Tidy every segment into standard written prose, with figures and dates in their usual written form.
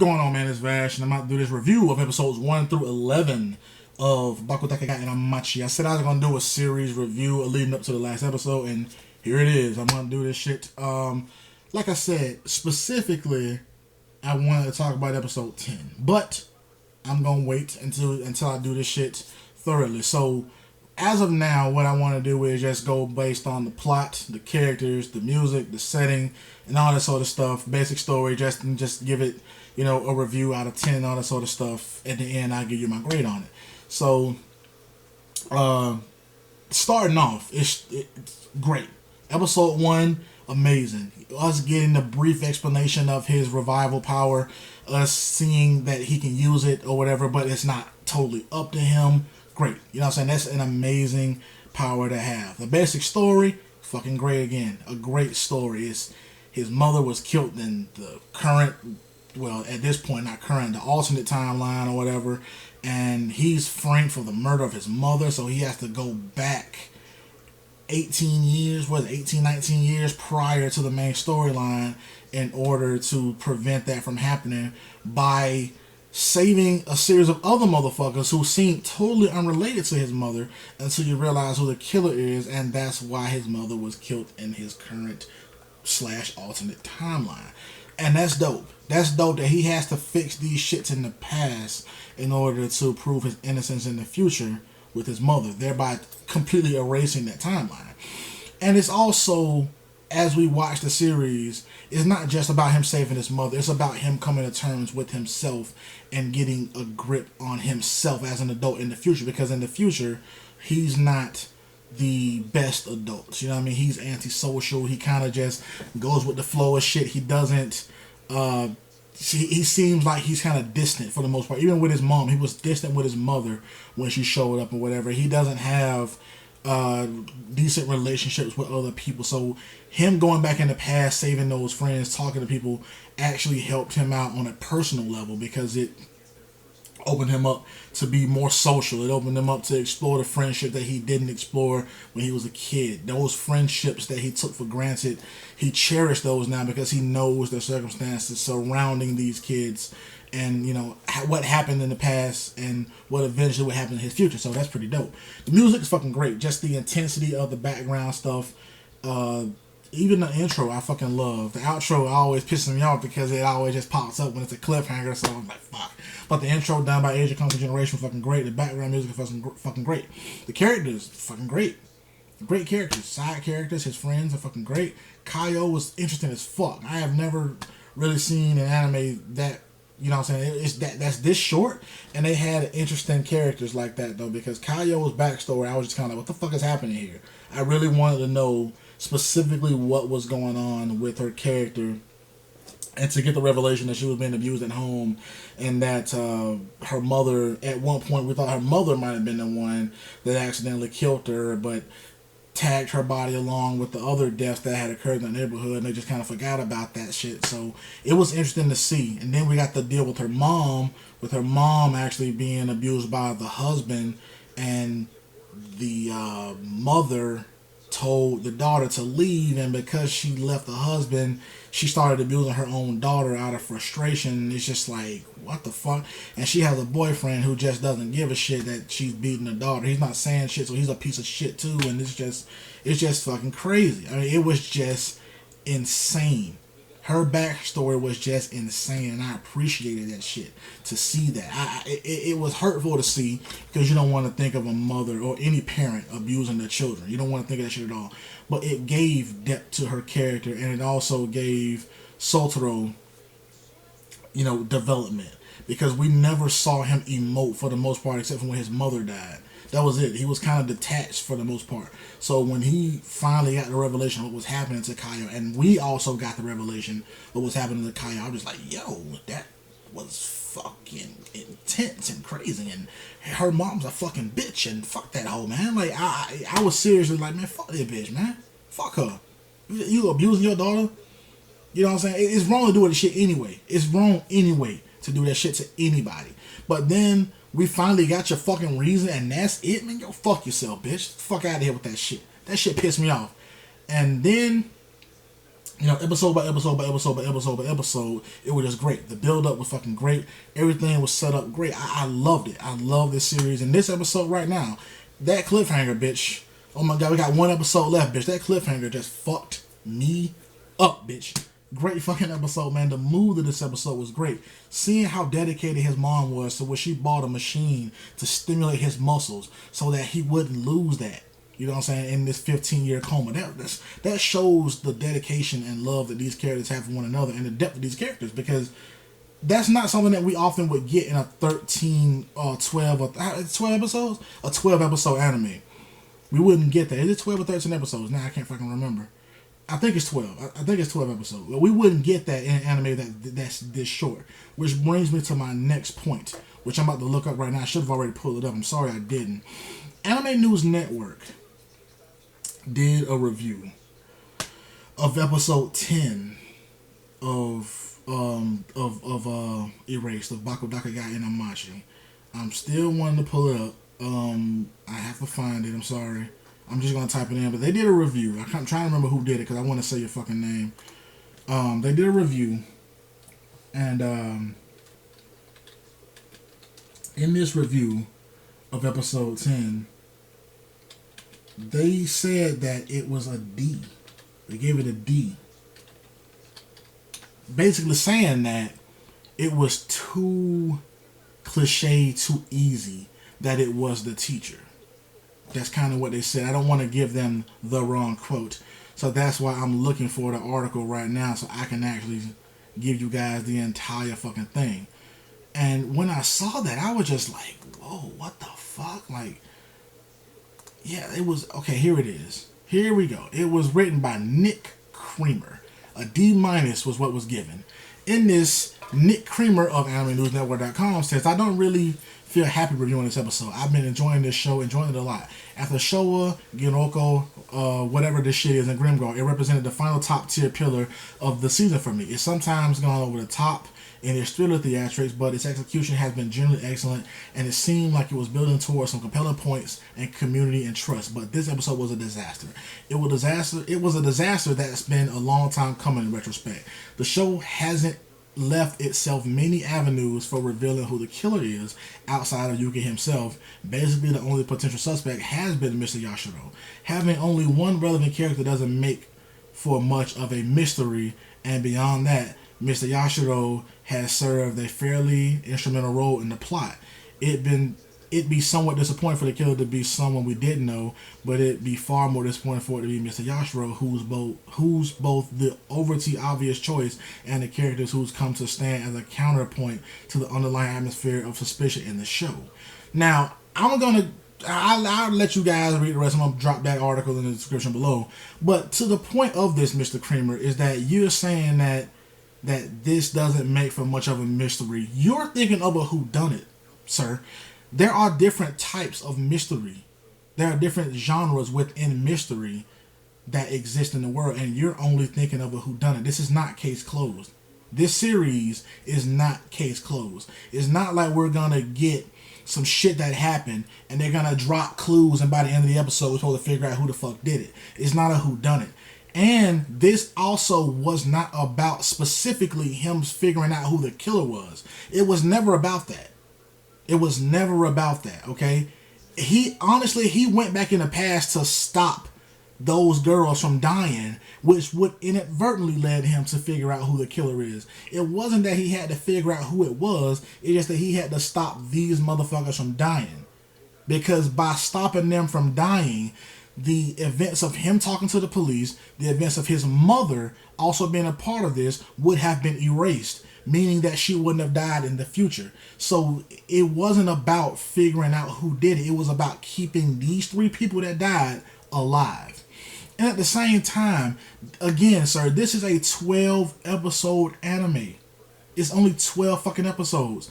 going on, man? It's Vash, and I'm about to do this review of episodes 1 through 11 of Boku, Dake, and Machi. I said I was going to do a series review leading up to the last episode, and here it is. I'm going to do this shit. Like I said, specifically, I wanted to talk about episode 10, but I'm going to wait until I do this shit thoroughly. So, as of now, what I want to do is just go based on the plot, the characters, the music, the setting, and all that sort of stuff. Basic story, just give it, a review out of 10, all that sort of stuff. At the end, I'll give you my grade on it. So, starting off, it's great. Episode 1, amazing. Us getting the brief explanation of his revival power, us seeing that he can use it or whatever, but it's not totally up to him. Great. You know what I'm saying? That's an amazing power to have. The basic story, fucking great again. A great story. It's his mother was killed in the current, well, at this point, not current, the alternate timeline or whatever, and he's framed for the murder of his mother, so he has to go back 18 years, 19 years prior to the main storyline in order to prevent that from happening by saving a series of other motherfuckers who seem totally unrelated to his mother until you realize who the killer is, and that's why his mother was killed in his current / alternate timeline. And that's dope. That's dope that he has to fix these shits in the past in order to prove his innocence in the future with his mother, thereby completely erasing that timeline. And it's also, as we watch the series, it's not just about him saving his mother. It's about him coming to terms with himself and getting a grip on himself as an adult in the future. Because in the future, he's not the best adult. You know what I mean? He's antisocial. He kind of just goes with the flow of shit. He doesn't... he seems like he's kind of distant for the most part. Even with his mom, he was distant with his mother when she showed up or whatever. He doesn't have decent relationships with other people. So him going back in the past, saving those friends, talking to people, actually helped him out on a personal level because it opened him up to be more social. It opened him up to explore the friendship that he didn't explore when he was a kid. Those friendships that he took for granted, he cherished those now because he knows the circumstances surrounding these kids and, what happened in the past and what eventually would happen in his future. So that's pretty dope. The music is fucking great. Just the intensity of the background stuff. Even the intro I fucking love. The outro always pisses me off because it always just pops up when it's a cliffhanger, so I'm like, fuck. But the intro done by Age of Conquer Generation fucking great. The background music is fucking great. The characters fucking great. Great characters. Side characters, his friends are fucking great. Kaio was interesting as fuck. I have never really seen an anime that, you know what I'm saying, that's this short, and they had interesting characters like that though, because Kaio's backstory, I was just kind of like, what the fuck is happening here? I really wanted to know specifically what was going on with her character, and to get the revelation that she was being abused at home, and that her mother, at one point we thought her mother might have been the one that accidentally killed her, but tagged her body along with the other deaths that had occurred in the neighborhood, and they just kind of forgot about that shit. So it was interesting to see. And then we got to deal with her mom actually being abused by the husband, and the mother told the daughter to leave, and because she left the husband, she started abusing her own daughter out of frustration. It's just like, what the fuck? And she has a boyfriend who just doesn't give a shit that she's beating the daughter. He's not saying shit, so he's a piece of shit too, and it's just fucking crazy. I mean, it was just insane. Her backstory was just insane, and I appreciated that shit, to see that. It was hurtful to see, because you don't want to think of a mother or any parent abusing their children. You don't want to think of that shit at all. But it gave depth to her character, and it also gave Sotaro, development. Because we never saw him emote for the most part, except for when his mother died. That was it. He was kind of detached for the most part. So when he finally got the revelation of what was happening to Kaio, and we also got the revelation of what was happening to Kaio, I was like, yo, that was fucking intense and crazy. And her mom's a fucking bitch, and fuck that hoe, man. Like, I was seriously like, man, fuck that bitch, man. Fuck her. You abusing your daughter? You know what I'm saying? It's wrong to do that shit anyway. It's wrong anyway to do that shit to anybody. But then we finally got your fucking reason, and that's it, man. Yo, fuck yourself, bitch. Fuck out of here with that shit. That shit pissed me off. And then episode by episode by episode by episode by episode, it was just great. The build up was fucking great. Everything was set up great. I loved it. I love this series. And this episode right now, that cliffhanger, bitch. Oh my god, we got one episode left, bitch. That cliffhanger just fucked me up, bitch. Great fucking episode, man. The mood of this episode was great. Seeing how dedicated his mom was to where she bought a machine to stimulate his muscles so that he wouldn't lose that. You know what I'm saying? In this 15-year coma. That shows the dedication and love that these characters have for one another and the depth of these characters, because that's not something that we often would get in a 13 or 12 or 12 episodes? A 12 episode anime. We wouldn't get that. Is it 12 or 13 episodes? Now I can't fucking remember. I think it's 12. I think it's 12 episodes. But we wouldn't get that in an anime that's this short. Which brings me to my next point, which I'm about to look up right now. I should have already pulled it up. I'm sorry I didn't. Anime News Network did a review of episode 10 of Erased, of Boku and Machi. I'm still wanting to pull it up. I have to find it. I'm sorry. I'm just gonna type it in, but they did a review. I'm trying to remember who did it because I want to say your fucking name. They did a review, and in this review of episode 10, they said that it was a D. They gave it a D. Basically saying that it was too cliche, too easy, that it was the teacher. That's kind of what they said. I don't want to give them the wrong quote. So that's why I'm looking for the article right now so I can actually give you guys the entire fucking thing. And when I saw that, I was just like, whoa, what the fuck? Like, yeah, it was, okay, here it is. Here we go. It was written by Nick Creamer. A D- was what was given. In this, Nick Creamer of AnimeNewsNetwork.com says, I don't really feel happy reviewing this episode. I've been enjoying this show, enjoying it a lot. After Showa, Giroko, whatever this shit is in Grimgar, it represented the final top tier pillar of the season for me. It's sometimes gone over the top in its thriller theatrics, but its execution has been generally excellent, and it seemed like it was building towards some compelling points and community and trust. But this episode was a disaster. It was a disaster that's been a long time coming in retrospect. The show hasn't left itself many avenues for revealing who the killer is outside of Yuki himself. Basically, the only potential suspect has been Mr. Yashiro. Having only one relevant character doesn't make for much of a mystery, and beyond that, Mr. Yashiro has served a fairly instrumental role in the plot. It'd be somewhat disappointing for the killer to be someone we didn't know, but it'd be far more disappointing for it to be Mr. Yashiro, who's both the overtly obvious choice and the characters who's come to stand as a counterpoint to the underlying atmosphere of suspicion in the show. Now, I'll let you guys read the rest. I'm going to drop that article in the description below. But to the point of this, Mr. Creamer, is that you're saying that this doesn't make for much of a mystery. You're thinking of a whodunit, sir. There are different types of mystery. There are different genres within mystery that exist in the world, and you're only thinking of a whodunit. This is not case closed. This series is not case closed. It's not like we're gonna get some shit that happened and they're gonna drop clues, and by the end of the episode we're supposed to figure out who the fuck did it. It's not a whodunit. And this also was not about specifically him figuring out who the killer was. It was never about that. It was never about that, okay? He went back in the past to stop those girls from dying, which would inadvertently led him to figure out who the killer is. It wasn't that he had to figure out who it was. It's just that he had to stop these motherfuckers from dying. Because by stopping them from dying, the events of him talking to the police, the events of his mother also being a part of this would have been erased, meaning that she wouldn't have died in the future. So it wasn't about figuring out who did it. It was about keeping these three people that died alive. And at the same time, again, sir, this is a 12 episode anime. It's only 12 fucking episodes.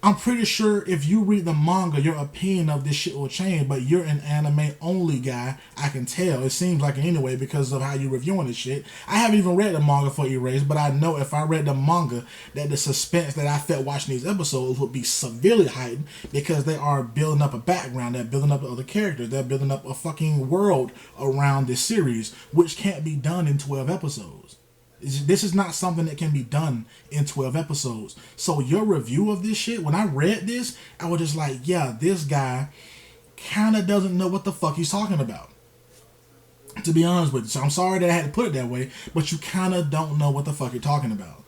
I'm pretty sure if you read the manga, your opinion of this shit will change, but you're an anime only guy. I can tell. It seems like it anyway because of how you're reviewing this shit. I haven't even read the manga for Erased, but I know if I read the manga that the suspense that I felt watching these episodes would be severely heightened because they are building up a background, they're building up other characters, they're building up a fucking world around this series, which can't be done in 12 episodes. This is not something that can be done in 12 episodes. So your review of this shit, when I read this, I was just like, yeah, this guy kind of doesn't know what the fuck he's talking about. To be honest with you. So I'm sorry that I had to put it that way, but you kind of don't know what the fuck you're talking about.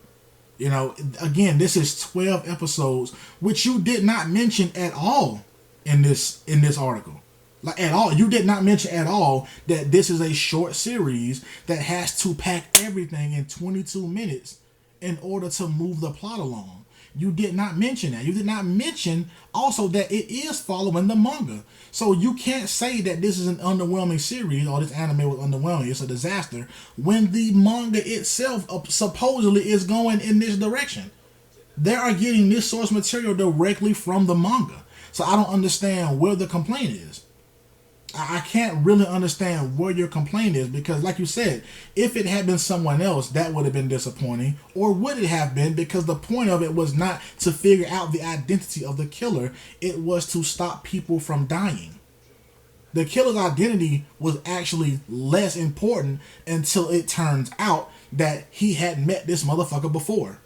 You know, again, this is 12 episodes, which you did not mention at all in this article. Like, at all. You did not mention at all that this is a short series that has to pack everything in 22 minutes in order to move the plot along. You did not mention that. You did not mention also that it is following the manga. So you can't say that this is an underwhelming series or this anime was underwhelming. It's a disaster when the manga itself supposedly is going in this direction. They are getting this source material directly from the manga. So I don't understand where the complaint is. I can't really understand where your complaint is because, like you said, if it had been someone else, that would have been disappointing. Or would it have been? Because the point of it was not to figure out the identity of the killer. It was to stop people from dying. The killer's identity was actually less important until it turns out that he had met this motherfucker before.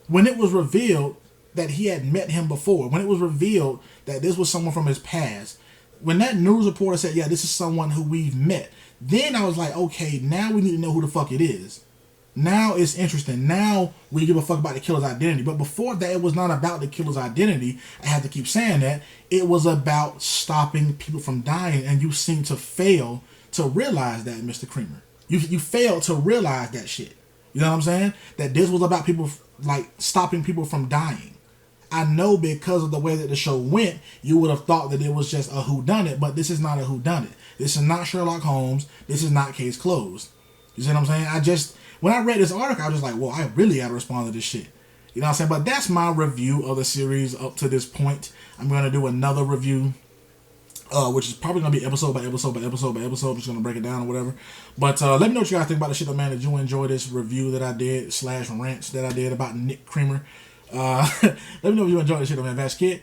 When it was revealed that he had met him before, when it was revealed that this was someone from his past, when that news reporter said, yeah, this is someone who we've met, then I was like, okay, now we need to know who the fuck it is. Now it's interesting. Now we give a fuck about the killer's identity. But before that, it was not about the killer's identity. I have to keep saying that. It was about stopping people from dying, and you seem to fail to realize that, Mr. Creamer. You failed to realize that shit. You know what I'm saying? That this was about people, like, stopping people from dying. I know because of the way that the show went, you would have thought that it was just a whodunit, but this is not a whodunit. This is not Sherlock Holmes. This is not Case Closed. You see what I'm saying? When I read this article, I was just like, well, I really got to respond to this shit. You know what I'm saying? But that's my review of the series up to this point. I'm going to do another review, which is probably going to be episode by episode by episode by episode. I'm just going to break it down or whatever. But let me know what you guys think about the shit, man. Did you enjoy this review that I did / rants that I did about Nick Creamer? Let me know if you enjoyed the shit, man. VashTheKyd.